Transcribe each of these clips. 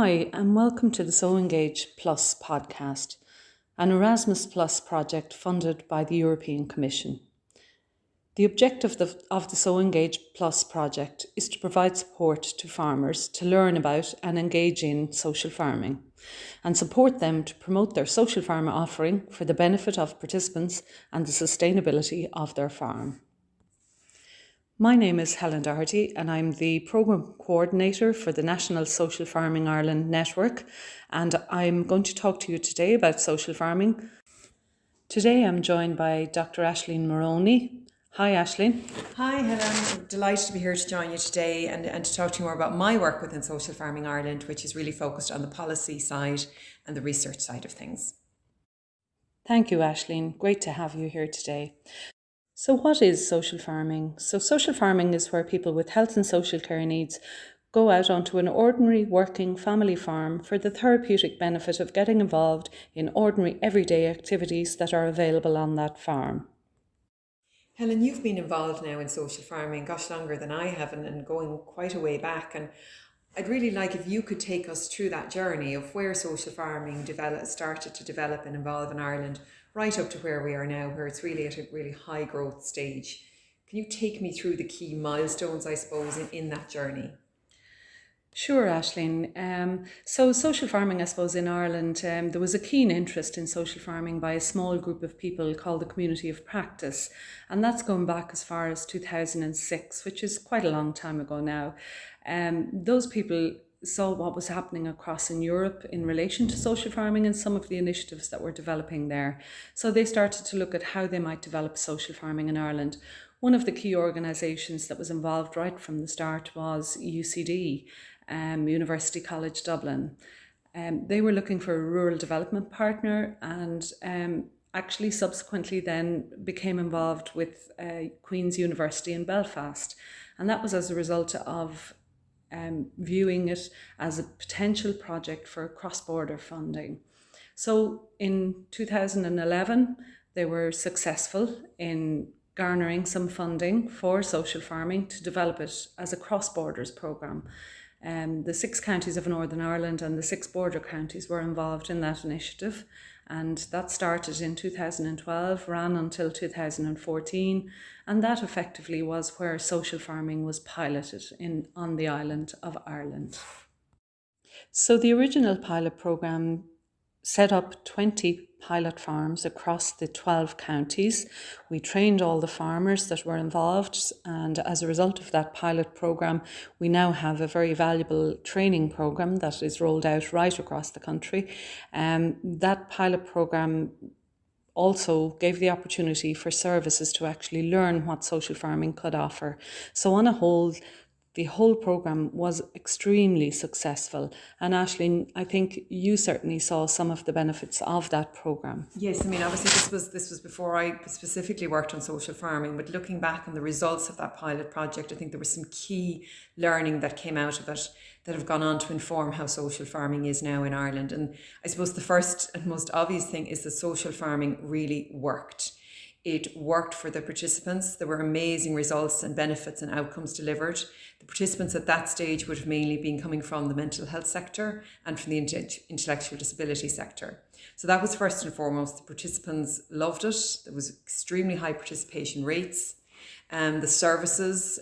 Hi, and welcome to the SoEngage Plus podcast, an Erasmus Plus project funded by the European Commission. The objective of the SoEngage Plus project is to provide support to farmers to learn about and engage in social farming, and support them to promote their social farmer offering for the benefit of participants and the sustainability of their farm. My name is Helen Doherty and I'm the Programme Coordinator for the National Social Farming Ireland Network, and I'm going to talk to you today about social farming. Today I'm joined by Dr. Aisling Moroney. Hi Aisling. Hi Helen, I'm delighted to be here to join you today and to talk to you more about my work within Social Farming Ireland, which is really focused on the policy side and the research side of things. Thank you Aisling, great to have you here today. So what is social farming? So social farming is where people with health and social care needs go out onto an ordinary working family farm for the therapeutic benefit of getting involved in ordinary everyday activities that are available on that farm. Helen, you've been involved now in social farming, gosh, longer than I have, and going quite a way back. And I'd really like if you could take us through that journey of where social farming started to develop and evolve in Ireland, right up to where we are now, where it's really at a really high growth stage. Can you take me through the key milestones, I suppose, in that journey? Sure, Aisling. So social farming, I suppose, in Ireland, there was a keen interest in social farming by a small group of people called the Community of Practice. And that's going back as far as 2006, which is quite a long time ago now. Those people saw what was happening across in Europe in relation to social farming and some of the initiatives that were developing there. So they started to look at how they might develop social farming in Ireland. One of the key organisations that was involved right from the start was UCD, University College Dublin. They were looking for a rural development partner and actually subsequently then became involved with Queen's University in Belfast. And that was as a result of viewing it as a potential project for cross-border funding. So in 2011, they were successful in garnering some funding for social farming to develop it as a cross-borders programme. The 6 counties of Northern Ireland and the 6 border counties were involved in that initiative, and that started in 2012, ran until 2014, and that effectively was where social farming was piloted on the island of Ireland. So the original pilot programme set up 20 pilot farms across the 12 counties. We trained all the farmers that were involved, and as a result of that pilot programme, we now have a very valuable training programme that is rolled out right across the country. That pilot programme also gave the opportunity for services to actually learn what social farming could offer. So on a whole, the whole programme was extremely successful. And Aisling, I think you certainly saw some of the benefits of that programme. Yes, I mean, obviously this was before I specifically worked on social farming, but looking back on the results of that pilot project, I think there was some key learning that came out of it that have gone on to inform how social farming is now in Ireland. And I suppose the first and most obvious thing is that social farming really worked. It worked for the participants. There were amazing results and benefits and outcomes delivered. The participants at that stage would have mainly been coming from the mental health sector and from the intellectual disability sector. So that was first and foremost. The participants loved it. There was extremely high participation rates. The services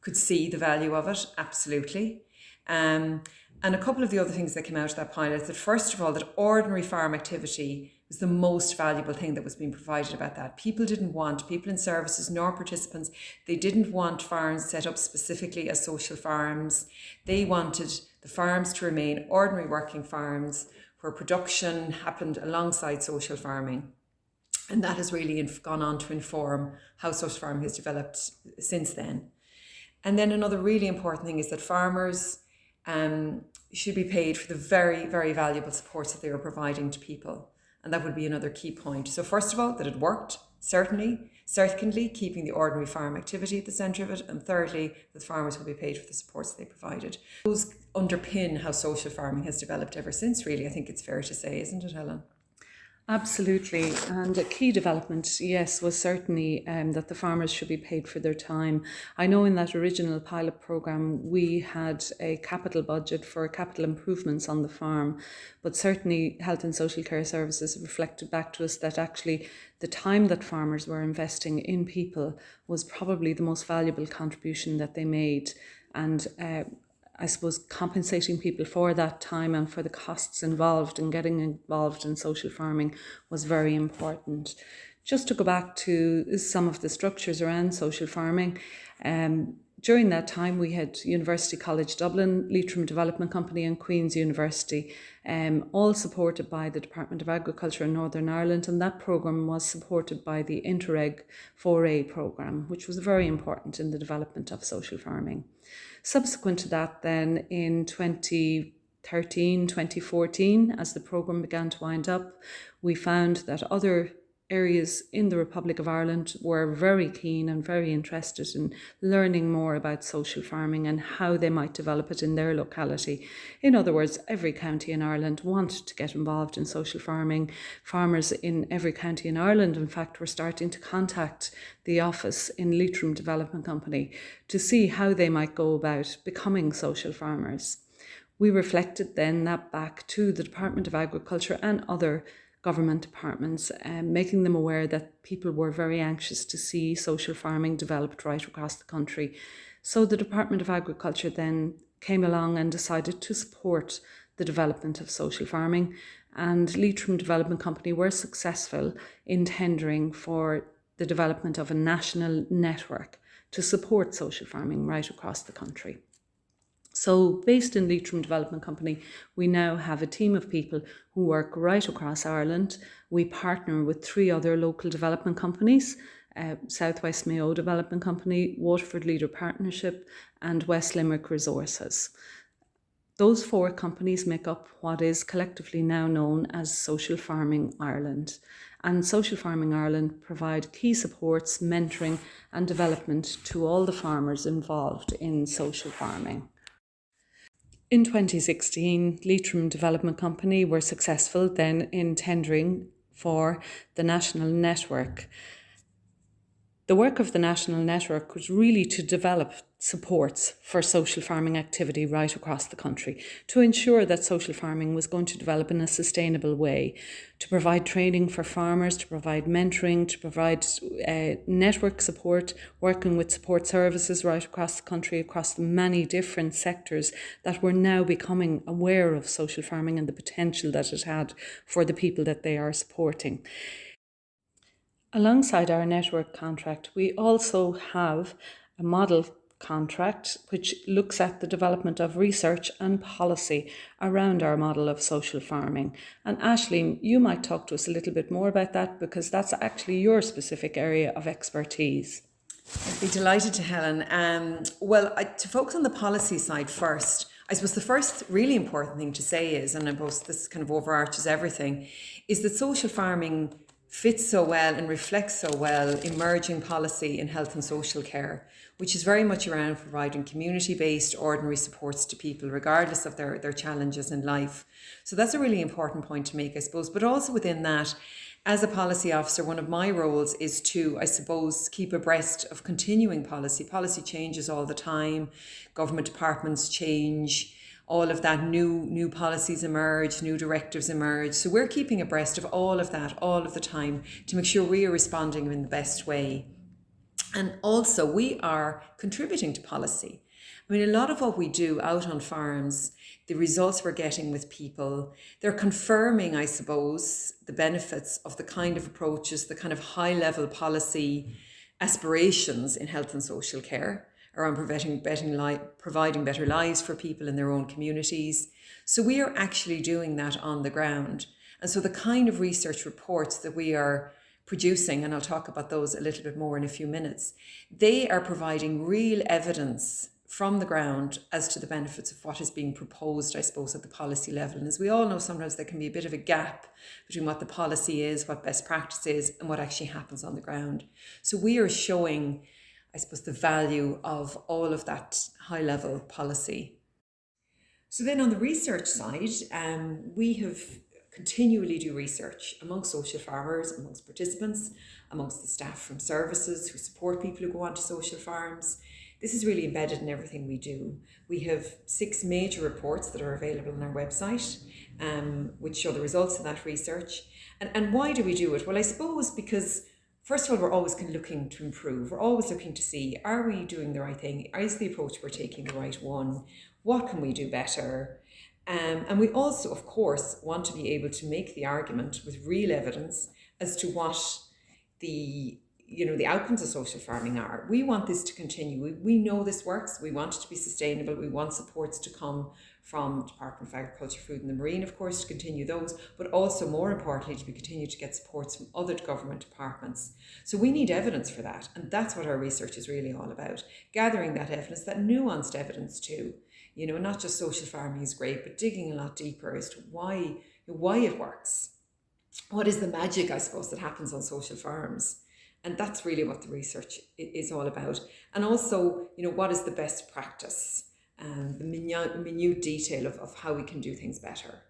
could see the value of it, absolutely. And a couple of the other things that came out of that pilot, that first of all, that ordinary farm activity was the most valuable thing that was being provided about that. People in services nor participants, they didn't want farms set up specifically as social farms. They wanted the farms to remain ordinary working farms where production happened alongside social farming. And that has really gone on to inform how social farming has developed since then. And then another really important thing is that farmers should be paid for the very, very valuable supports that they were providing to people. And that would be another key point. So first of all, that it worked, certainly. Secondly, keeping the ordinary farm activity at the centre of it. And thirdly, that farmers will be paid for the supports they provided. Those underpin how social farming has developed ever since, really. I think it's fair to say, isn't it, Helen? Absolutely. And a key development, yes, was certainly that the farmers should be paid for their time. I know in that original pilot programme, we had a capital budget for capital improvements on the farm, but certainly health and social care services reflected back to us that actually the time that farmers were investing in people was probably the most valuable contribution that they made. And I suppose compensating people for that time and for the costs involved in getting involved in social farming was very important. Just to go back to some of the structures around social farming, during that time we had University College Dublin, Leitrim Development Company and Queen's University, all supported by the Department of Agriculture in Northern Ireland, and that programme was supported by the Interreg 4A programme, which was very important in the development of social farming. Subsequent to that then, in 2013, 2014, as the programme began to wind up, we found that other areas in the Republic of Ireland were very keen and very interested in learning more about social farming and how they might develop it in their locality. In other words, every county in Ireland wanted to get involved in social farming. Farmers in every county in Ireland, in fact, were starting to contact the office in Leitrim Development Company to see how they might go about becoming social farmers. We reflected then that back to the Department of Agriculture and other government departments, making them aware that people were very anxious to see social farming developed right across the country. So the Department of Agriculture then came along and decided to support the development of social farming, and Leitrim Development Company were successful in tendering for the development of a national network to support social farming right across the country. So based in Leitrim Development Company, we now have a team of people who work right across Ireland. We partner with 3 other local development companies, South West Mayo Development Company, Waterford Leader Partnership and West Limerick Resources. Those 4 companies make up what is collectively now known as Social Farming Ireland. And Social Farming Ireland provide key supports, mentoring and development to all the farmers involved in social farming. In 2016, Leitrim Development Company were successful then in tendering for the national network. The work of the national network was really to develop supports for social farming activity right across the country, to ensure that social farming was going to develop in a sustainable way, to provide training for farmers, to provide mentoring, to provide network support, working with support services right across the country, across the many different sectors that were now becoming aware of social farming and the potential that it had for the people that they are supporting. Alongside our network contract, we also have a model contract which looks at the development of research and policy around our model of social farming. And Aisling, you might talk to us a little bit more about that, because that's actually your specific area of expertise. I'd be delighted to, Helen. To focus on the policy side first, I suppose the first really important thing to say is, and I suppose this kind of overarches everything, is that social farming fits so well and reflects so well emerging policy in health and social care, which is very much around providing community-based ordinary supports to people regardless of their challenges in life. So that's a really important point to make, I suppose. But also within that, as a policy officer, one of my roles is to, I suppose, keep abreast of continuing policy. Policy changes all the time, government departments change, all of that, new policies emerge, new directives emerge. So we're keeping abreast of all of that all of the time to make sure we are responding in the best way. And also we are contributing to policy. I mean, a lot of what we do out on farms, the results we're getting with people, they're confirming, I suppose, the benefits of the kind of approaches, the kind of high-level policy aspirations in health and social care around providing better lives for people in their own communities. So we are actually doing that on the ground. And so the kind of research reports that we are producing, and I'll talk about those a little bit more in a few minutes, they are providing real evidence from the ground as to the benefits of what is being proposed, I suppose, at the policy level. And as we all know, sometimes there can be a bit of a gap between what the policy is, what best practice is, and what actually happens on the ground. So we are showing, I suppose, the value of all of that high-level policy. So then on the research side, we have continually do research amongst social farmers, amongst participants, amongst the staff from services who support people who go onto social farms. This is really embedded in everything we do. We have 6 major reports that are available on our website, which show the results of that research. And why do we do it? Well, I suppose because, first of all, we're always looking to improve. We're always looking to see, are we doing the right thing? Is the approach we're taking the right one? What can we do better? And we also, of course, want to be able to make the argument with real evidence as to what the outcomes of social farming are. We want this to continue. We know this works. We want it to be sustainable. We want supports to come from Department of Agriculture, Food and the Marine, of course, to continue those, but also more importantly, to continue to get supports from other government departments. So we need evidence for that. And that's what our research is really all about. Gathering that evidence, that nuanced evidence too. Not just social farming is great, but digging a lot deeper as to why it works. What is the magic, I suppose, that happens on social farms? And that's really what the research is all about. And also, what is the best practice? The minute detail of how we can do things better.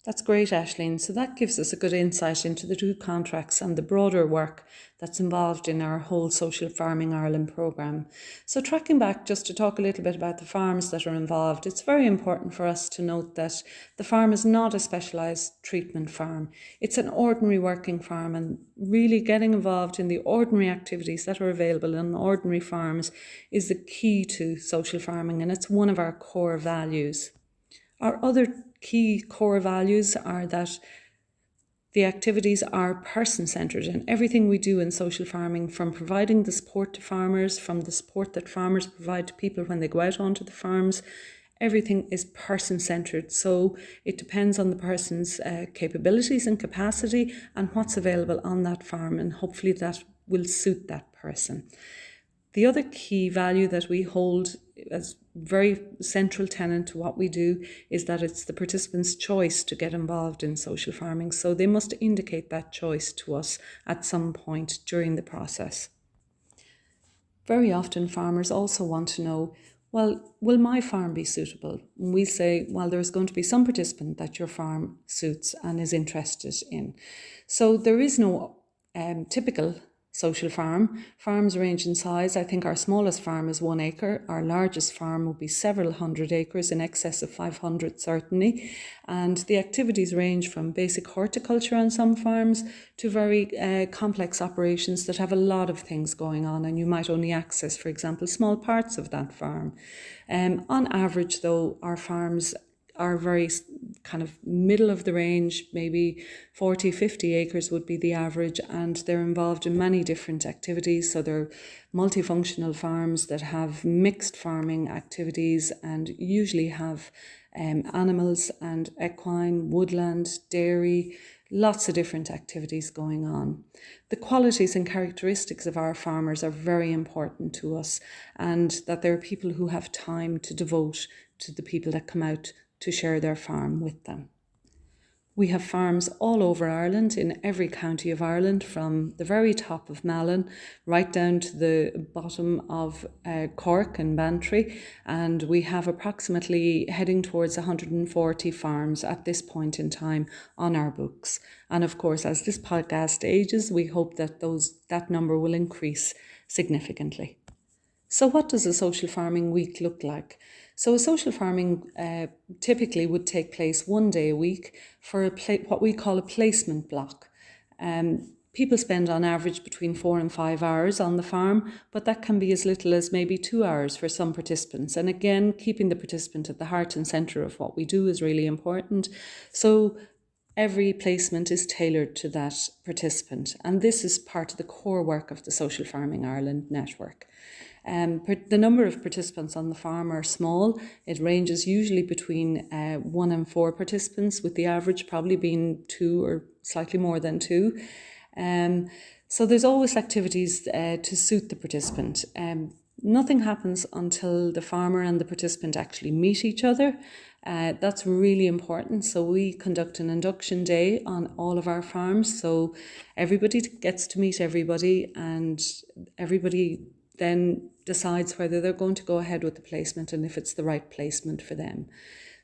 That's great, Aisling. So that gives us a good insight into the 2 contracts and the broader work that's involved in our whole Social Farming Ireland programme. So tracking back just to talk a little bit about the farms that are involved, it's very important for us to note that the farm is not a specialised treatment farm. It's an ordinary working farm, and really getting involved in the ordinary activities that are available on ordinary farms is the key to social farming, and it's one of our core values. Our other key core values are that the activities are person-centred, and everything we do in social farming, from providing the support to farmers, from the support that farmers provide to people when they go out onto the farms, everything is person-centred. So it depends on the person's capabilities and capacity and what's available on that farm, and hopefully that will suit that person. The other key value that we hold as very central tenet to what we do is that it's the participants' choice to get involved in social farming. So they must indicate that choice to us at some point during the process. Very often farmers also want to know, well, will my farm be suitable? And we say, well, there's going to be some participant that your farm suits and is interested in. So there is no typical social farm. Farms range in size. I think our smallest farm is 1 acre. Our largest farm will be several hundred acres, in excess of 500 certainly. And the activities range from basic horticulture on some farms to very complex operations that have a lot of things going on, and you might only access, for example, small parts of that farm. On average, though, our farms are very kind of middle of the range, maybe 40, 50 acres would be the average, and they're involved in many different activities. So they're multifunctional farms that have mixed farming activities and usually have animals and equine, woodland, dairy, lots of different activities going on. The qualities and characteristics of our farmers are very important to us, and that there are people who have time to devote to the people that come out to share their farm with them. We have farms all over Ireland, in every county of Ireland, from the very top of Malin right down to the bottom of Cork and Bantry, and we have approximately heading towards 140 farms at this point in time on our books. And of course, as this podcast ages, we hope that that number will increase significantly. So what does a social farming week look like? So a social farming typically would take place 1 day a week for what we call a placement block. People spend on average between 4 and 5 hours on the farm, but that can be as little as maybe 2 hours for some participants. And again, keeping the participant at the heart and centre of what we do is really important. So every placement is tailored to that participant, and this is part of the core work of the Social Farming Ireland network. The number of participants on the farm are small. It ranges usually between 1 and 4 participants, with the average probably being 2 or slightly more than 2. So there's always activities to suit the participant. Nothing happens until the farmer and the participant actually meet each other. That's really important. So we conduct an induction day on all of our farms. So everybody gets to meet everybody, and everybody then decides whether they're going to go ahead with the placement and if it's the right placement for them.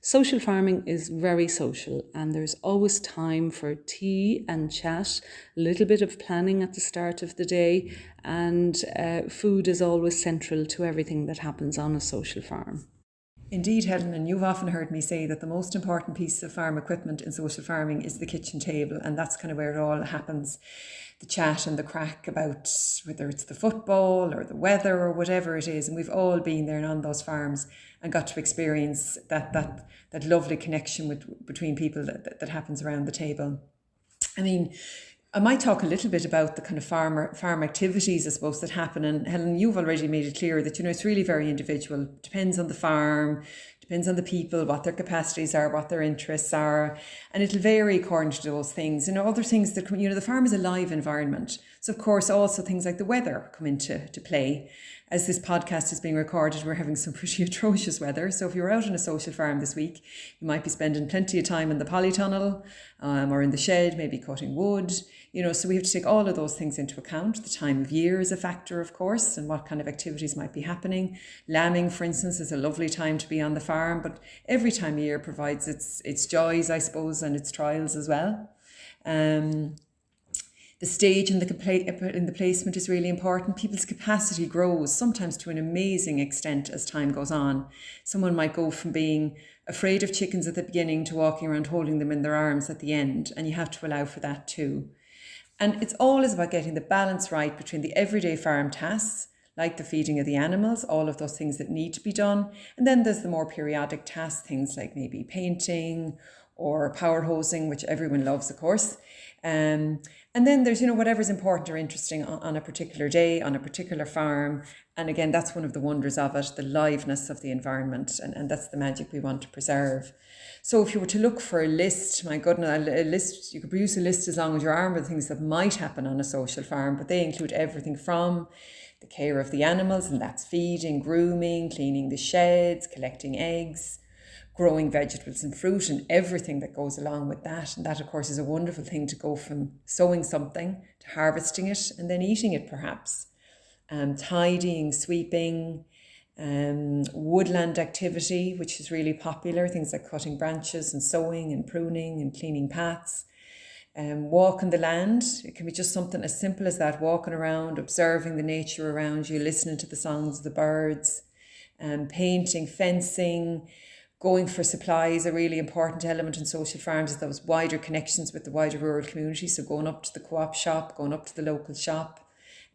Social farming is very social, and there's always time for tea and chat, a little bit of planning at the start of the day, and food is always central to everything that happens on a social farm. Indeed, Helen, and you've often heard me say that the most important piece of farm equipment in social farming is the kitchen table, and that's kind of where it all happens. The chat and the crack about whether it's the football or the weather or whatever it is, and we've all been there and on those farms and got to experience that lovely connection between people that happens around the table. I mean, I might talk a little bit about the kind of farm activities, I suppose, that happen. And Helen, you've already made it clear that, it's really very individual. Depends on the farm, depends on the people, what their capacities are, what their interests are. And it'll vary according to those things. Other things that, the farm is a live environment. So, of course, also things like the weather come into play. As this podcast is being recorded, we're having some pretty atrocious weather. So if you're out on a social farm this week, you might be spending plenty of time in the polytunnel or in the shed, maybe cutting wood. So we have to take all of those things into account. The time of year is a factor, of course, and what kind of activities might be happening. Lambing, for instance, is a lovely time to be on the farm, but every time of year provides its joys, I suppose, and its trials as well. The stage in the placement is really important. People's capacity grows, sometimes to an amazing extent as time goes on. Someone might go from being afraid of chickens at the beginning to walking around holding them in their arms at the end, and you have to allow for that too. And it's always about getting the balance right between the everyday farm tasks, like the feeding of the animals, all of those things that need to be done. And then there's the more periodic tasks, things like maybe painting or power hosing, which everyone loves, of course. And then there's, whatever's important or interesting on a particular day, on a particular farm. And again, that's one of the wonders of it, the liveness of the environment. And that's the magic we want to preserve. So if you were to look for a list, my goodness, a list, you could produce a list as long as your arm of things that might happen on a social farm, but they include everything from the care of the animals, and that's feeding, grooming, cleaning the sheds, collecting eggs, growing vegetables and fruit, and everything that goes along with that. And that, of course, is a wonderful thing to go from sowing something to harvesting it and then eating it, perhaps. Tidying, sweeping, woodland activity, which is really popular, things like cutting branches and sowing and pruning and cleaning paths. Walking the land, it can be just something as simple as that, walking around, observing the nature around you, listening to the songs of the birds, painting, fencing. Going for supplies, a really important element in social farms is those wider connections with the wider rural community. So going up to the co-op shop, going up to the local shop,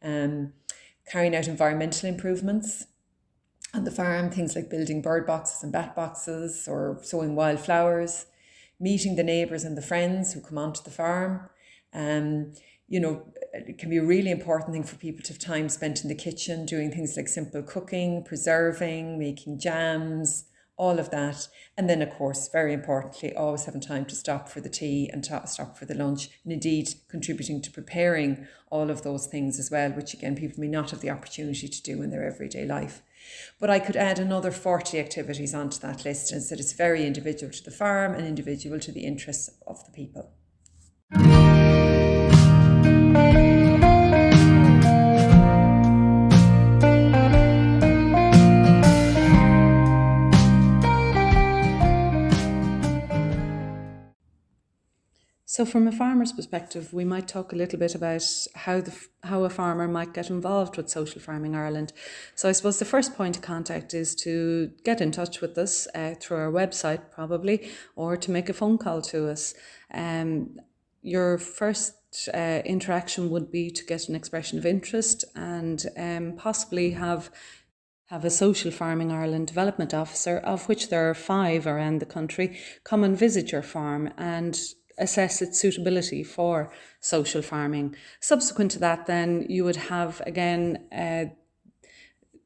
carrying out environmental improvements on the farm, things like building bird boxes and bat boxes or sowing wildflowers, meeting the neighbours and the friends who come onto the farm. It can be a really important thing for people to have time spent in the kitchen, doing things like simple cooking, preserving, making jams, all of that. And then, of course, very importantly, always having time to stop for the tea and stop for the lunch, and indeed contributing to preparing all of those things as well, which again, people may not have the opportunity to do in their everyday life. But I could add another 40 activities onto that list, and said it's very individual to the farm and individual to the interests of the people. So from a farmer's perspective, we might talk a little bit about how a farmer might get involved with Social Farming Ireland. So I suppose the first point of contact is to get in touch with us through our website probably, or to make a phone call to us. Your first interaction would be to get an expression of interest and possibly have a Social Farming Ireland Development Officer, of which there are 5 around the country, come and visit your farm and assess its suitability for social farming. Subsequent to that, then, you would have, again,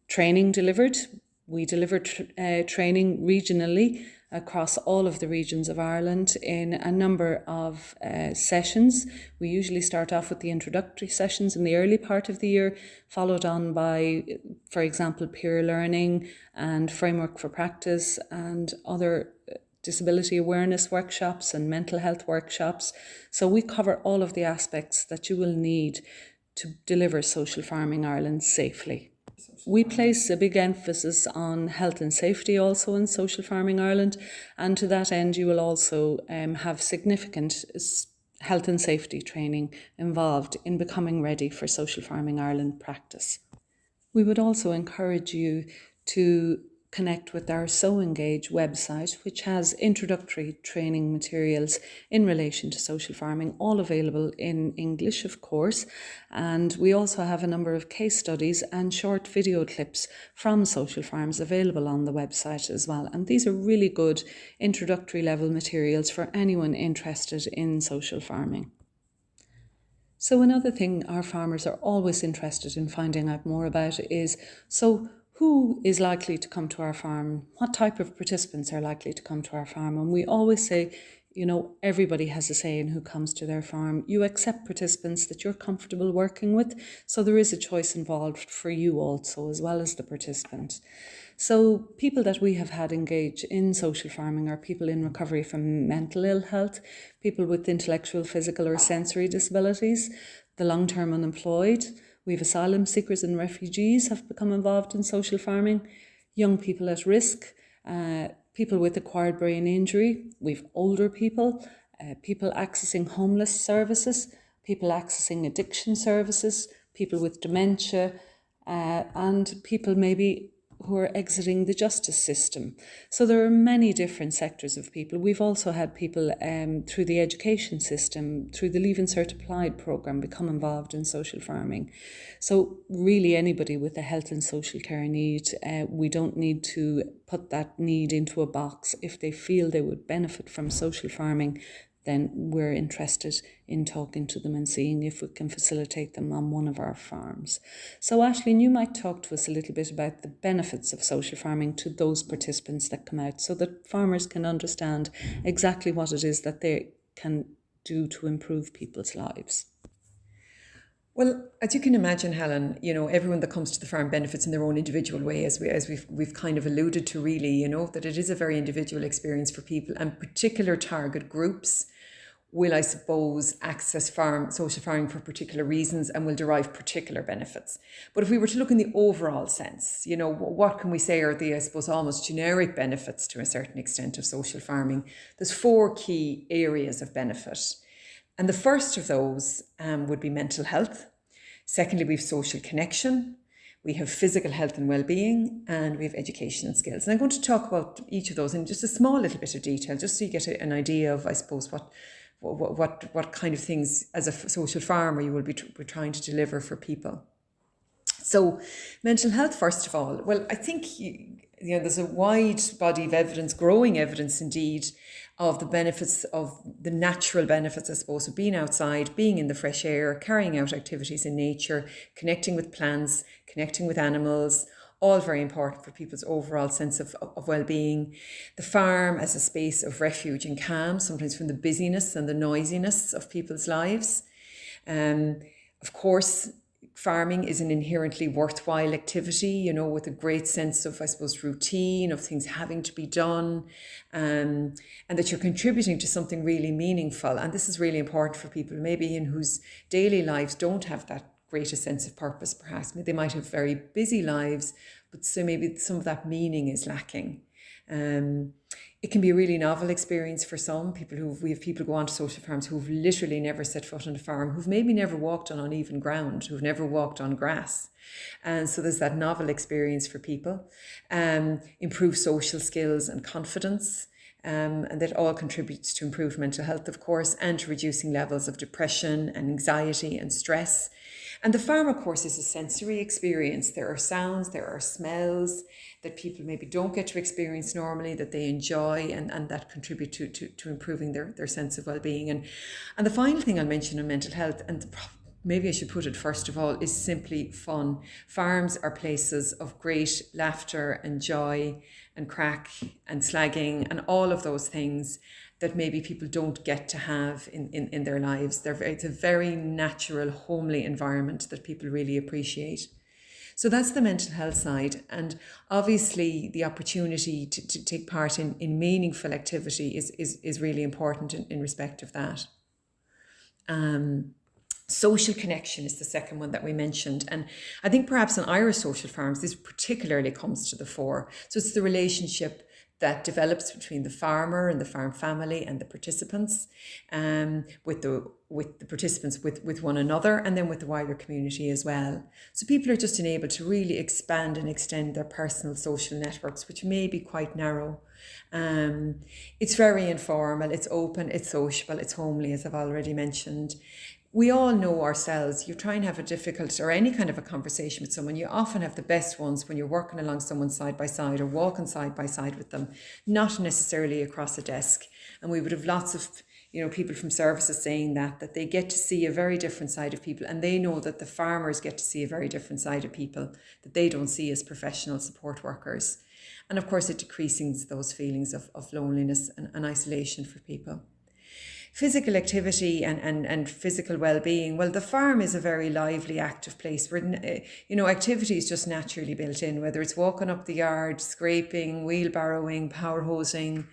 training delivered. We deliver training regionally across all of the regions of Ireland in a number of sessions. We usually start off with the introductory sessions in the early part of the year, followed on by, for example, peer learning and framework for practice and other disability awareness workshops and mental health workshops. So we cover all of the aspects that you will need to deliver Social Farming Ireland safely. We place a big emphasis on health and safety also in Social Farming Ireland, and to that end you will also have significant health and safety training involved in becoming ready for Social Farming Ireland practice. We would also encourage you to connect with our SoEngage website, which has introductory training materials in relation to social farming, all available in English, of course. And we also have a number of case studies and short video clips from social farms available on the website as well. And these are really good introductory level materials for anyone interested in social farming. So another thing our farmers are always interested in finding out more about is, who is likely to come to our farm? What type of participants are likely to come to our farm? And we always say, everybody has a say in who comes to their farm. You accept participants that you're comfortable working with, so there is a choice involved for you also, as well as the participant. So people that we have had engage in social farming are people in recovery from mental ill health, people with intellectual, physical or sensory disabilities, the long-term unemployed. We have asylum seekers and refugees have become involved in social farming, young people at risk, people with acquired brain injury, we've older people, people accessing homeless services, people accessing addiction services, people with dementia, and people maybe who are exiting the justice system. So there are many different sectors of people. We've also had people through the education system, through the Leaving Cert Applied programme, become involved in social farming. So really anybody with a health and social care need, we don't need to put that need into a box. If they feel they would benefit from social farming, then we're interested in talking to them and seeing if we can facilitate them on one of our farms. So Aisling, you might talk to us a little bit about the benefits of social farming to those participants that come out, so that farmers can understand exactly what it is that they can do to improve people's lives. Well, as you can imagine, Helen, everyone that comes to the farm benefits in their own individual way, as we've kind of alluded to, really, that it is a very individual experience for people, and particular target groups will, I suppose, access social farming for particular reasons and will derive particular benefits. But if we were to look in the overall sense, what can we say are the, I suppose, almost generic benefits to a certain extent of social farming? There's 4 key areas of benefit. And the first of those would be mental health. Secondly, we have social connection. We have physical health and well-being, and we have education and skills. And I'm going to talk about each of those in just a small little bit of detail, just so you get an idea of, I suppose, what kind of things as a social farmer you will be trying to deliver for people. So mental health, first of all. Well, I think there's a wide body of evidence, growing evidence indeed, of the benefits, of the natural benefits, I suppose, of being outside, being in the fresh air, carrying out activities in nature, connecting with plants, connecting with animals, all very important for people's overall sense of well-being. The farm as a space of refuge and calm, sometimes from the busyness and the noisiness of people's lives. Of course, farming is an inherently worthwhile activity, with a great sense of, I suppose, routine, of things having to be done, and that you're contributing to something really meaningful. And this is really important for people maybe in whose daily lives don't have that greater sense of purpose, perhaps. They might have very busy lives, but so maybe some of that meaning is lacking. It can be a really novel experience for some people. We have people go on to social farms who've literally never set foot on a farm, who've maybe never walked on uneven ground, who've never walked on grass. And so there's that novel experience for people. Improve social skills and confidence. And that all contributes to improved mental health, of course, and to reducing levels of depression and anxiety and stress. And the farm, of course, is a sensory experience. There are sounds, there are smells that people maybe don't get to experience normally, that they enjoy, and that contribute to improving their sense of well-being. And the final thing I'll mention on mental health, and maybe I should put it first of all, is simply fun. Farms are places of great laughter and joy and crack and slagging and all of those things that maybe people don't get to have in their lives. It's a very natural, homely environment that people really appreciate. So that's the mental health side. And obviously the opportunity to take part in meaningful activity is really important in respect of that. Social connection is the second one that we mentioned. And I think perhaps in Irish social farms, this particularly comes to the fore. So it's the relationship that develops between the farmer and the farm family and the participants, with the participants with one another, and then with the wider community as well. So people are just enabled to really expand and extend their personal social networks, which may be quite narrow. It's very informal, it's open, it's sociable, it's homely, as I've already mentioned. We all know ourselves. You try and have a difficult or any kind of a conversation with someone, you often have the best ones when you're working along someone side by side or walking side by side with them, not necessarily across a desk. And we would have lots of people from services saying that they get to see a very different side of people, and they know that the farmers get to see a very different side of people that they don't see as professional support workers. And of course, it decreases those feelings of loneliness and isolation for people. Physical activity and physical well-being. Well, the farm is a very lively, active place where, activity is just naturally built in, whether it's walking up the yard, scraping, wheelbarrowing, power hosing,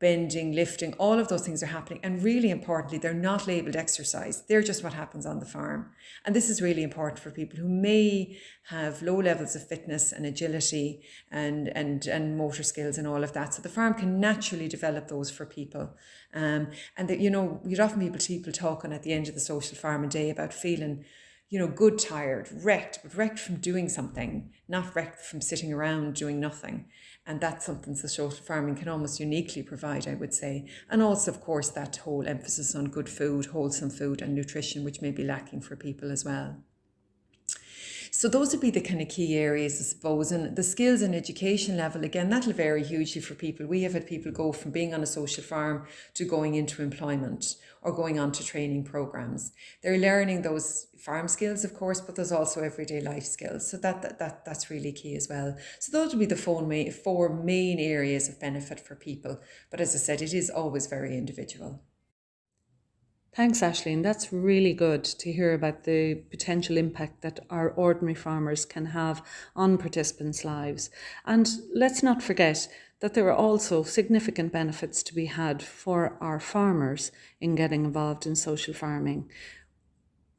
bending, lifting, all of those things are happening. And really importantly, they're not labelled exercise. They're just what happens on the farm. And this is really important for people who may have low levels of fitness and agility and motor skills and all of that. So the farm can naturally develop those for people. And that, you'd often people talking at the end of the social farming day about feeling, good, tired, wrecked, but wrecked from doing something, not wrecked from sitting around doing nothing. And that's something that social farming can almost uniquely provide, I would say. And also, of course, that whole emphasis on good food, wholesome food and nutrition, which may be lacking for people as well. So those would be the kind of key areas, I suppose. And the skills and education level, again, that'll vary hugely for people. We have had people go from being on a social farm to going into employment or going on to training programs. They're learning those farm skills, of course, but there's also everyday life skills. So that's really key as well. So those would be the four main areas of benefit for people. But as I said, it is always very individual. Thanks, Aisling. That's really good to hear about the potential impact that our ordinary farmers can have on participants' lives. And let's not forget that there are also significant benefits to be had for our farmers in getting involved in social farming.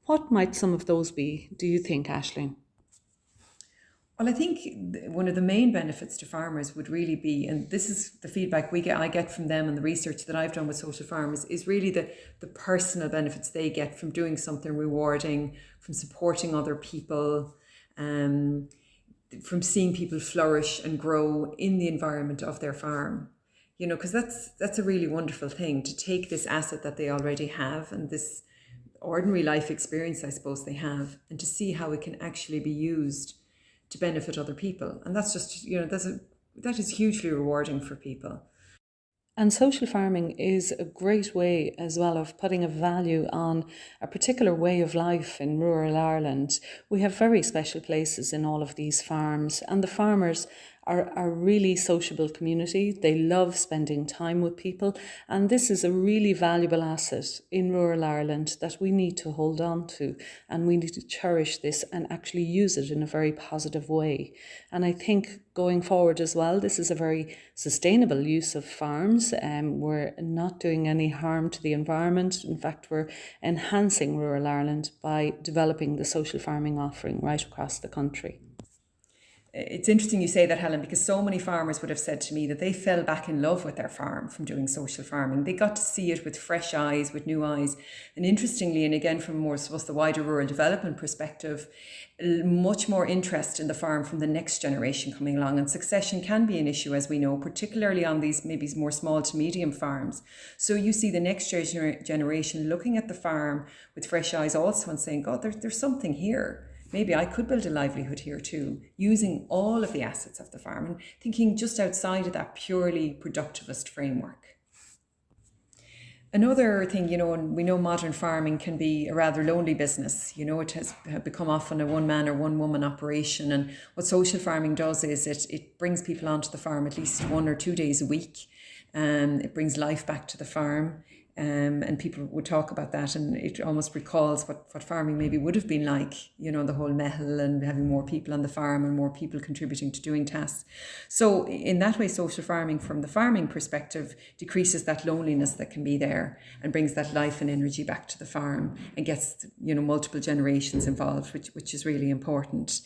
What might some of those be, do you think, Aisling? Well, I think one of the main benefits to farmers would really be, and this is the feedback I get from them and the research that I've done with social farmers, is really the personal benefits they get from doing something rewarding, from supporting other people, from seeing people flourish and grow in the environment of their farm. Because that's a really wonderful thing, to take this asset that they already have and this ordinary life experience, I suppose they have, and to see how it can actually be used to benefit other people. And that's just, that is hugely rewarding for people. And social farming is a great way as well of putting a value on a particular way of life in rural Ireland. We have very special places in all of these farms, and the farmers are a really sociable community. They love spending time with people, and this is a really valuable asset in rural Ireland that we need to hold on to, and we need to cherish this and actually use it in a very positive way. And I think going forward as well, this is a very sustainable use of farms. We're not doing any harm to the environment. In fact, we're enhancing rural Ireland by developing the social farming offering right across the country. It's interesting you say that, Helen, because so many farmers would have said to me that they fell back in love with their farm from doing social farming. They got to see it with fresh eyes, with new eyes. And interestingly, and again from more, I suppose, the wider rural development perspective, much more interest in the farm from the next generation coming along. And succession can be an issue, as we know, particularly on these maybe more small to medium farms. So you see the next generation looking at the farm with fresh eyes also and saying, God, there's something here. Maybe I could build a livelihood here too, using all of the assets of the farm and thinking just outside of that purely productivist framework. Another thing, and we know modern farming can be a rather lonely business. It has become often a one-man or one-woman operation. And what social farming does is it brings people onto the farm at least 1 or 2 days a week. It brings life back to the farm. And people would talk about that, and it almost recalls what farming maybe would have been like, the whole mehel and having more people on the farm and more people contributing to doing tasks. So in that way, social farming from the farming perspective decreases that loneliness that can be there and brings that life and energy back to the farm and gets, multiple generations involved, which is really important.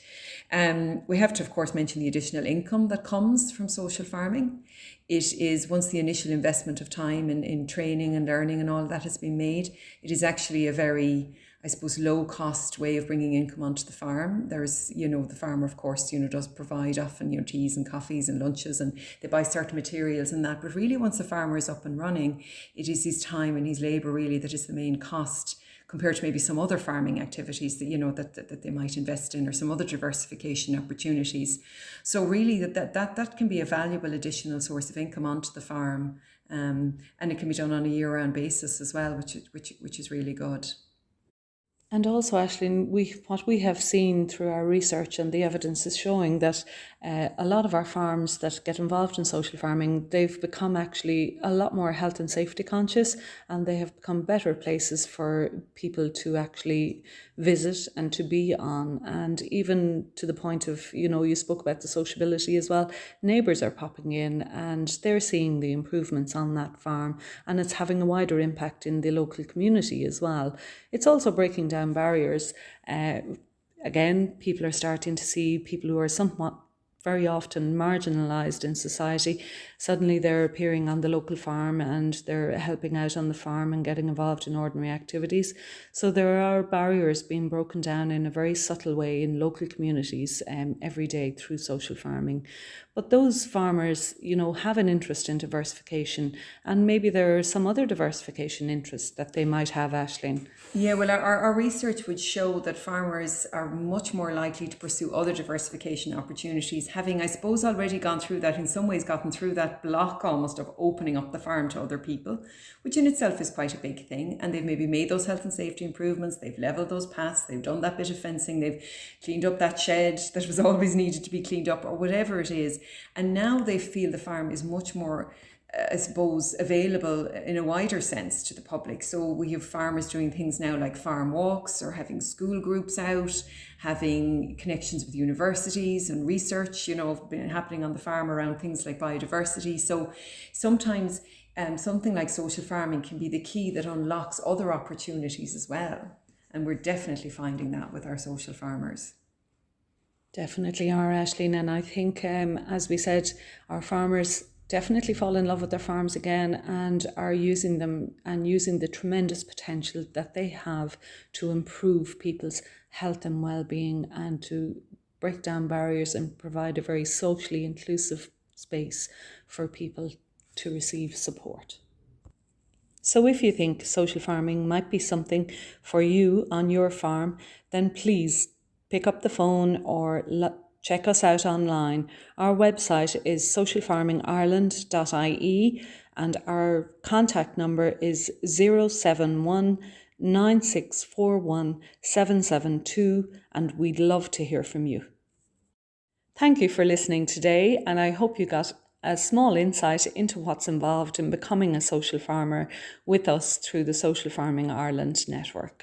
We have to, of course, mention the additional income that comes from social farming. It is, once the initial investment of time in training and learning and all that has been made, it is actually a very, I suppose, low cost way of bringing income onto the farm. There's, the farmer, of course, does provide often, teas and coffees and lunches, and they buy certain materials and that. But really, once the farmer is up and running, it is his time and his labour really that is the main cost, compared to maybe some other farming activities that, that they might invest in, or some other diversification opportunities. So really that can be a valuable additional source of income onto the farm. And it can be done on a year-round basis as well, which is really good. And also, Aisling, what we have seen through our research, and the evidence is showing that a lot of our farms that get involved in social farming, they've become actually a lot more health and safety conscious, and they have become better places for people to actually visit and to be on. And even to the point of, you spoke about the sociability as well. Neighbours are popping in and they're seeing the improvements on that farm, and it's having a wider impact in the local community as well. It's also breaking down barriers. Again, people are starting to see people who are somewhat very often marginalised in society. Suddenly they're appearing on the local farm and they're helping out on the farm and getting involved in ordinary activities. So there are barriers being broken down in a very subtle way in local communities every day through social farming. But those farmers, have an interest in diversification, and maybe there are some other diversification interests that they might have, Aisling. Yeah, well, our research would show that farmers are much more likely to pursue other diversification opportunities, having, I suppose, already gone through that, in some ways gotten through that block almost of opening up the farm to other people, which in itself is quite a big thing. And they've maybe made those health and safety improvements, they've levelled those paths, they've done that bit of fencing, they've cleaned up that shed that was always needed to be cleaned up, or whatever it is. And now they feel the farm is much more, I suppose, available in a wider sense to the public. So we have farmers doing things now like farm walks, or having school groups out, having connections with universities and research, been happening on the farm around things like biodiversity. So sometimes something like social farming can be the key that unlocks other opportunities as well. And we're definitely finding that with our social farmers. Definitely are, Aisling. And I think, as we said, our farmers definitely fall in love with their farms again and are using them and using the tremendous potential that they have to improve people's health and well-being, and to break down barriers and provide a very socially inclusive space for people to receive support. So if you think social farming might be something for you on your farm, then please pick up the phone or check us out online. Our website is socialfarmingireland.ie, and our contact number is 071 9641 772, and we'd love to hear from you. Thank you for listening today, and I hope you got a small insight into what's involved in becoming a social farmer with us through the Social Farming Ireland network.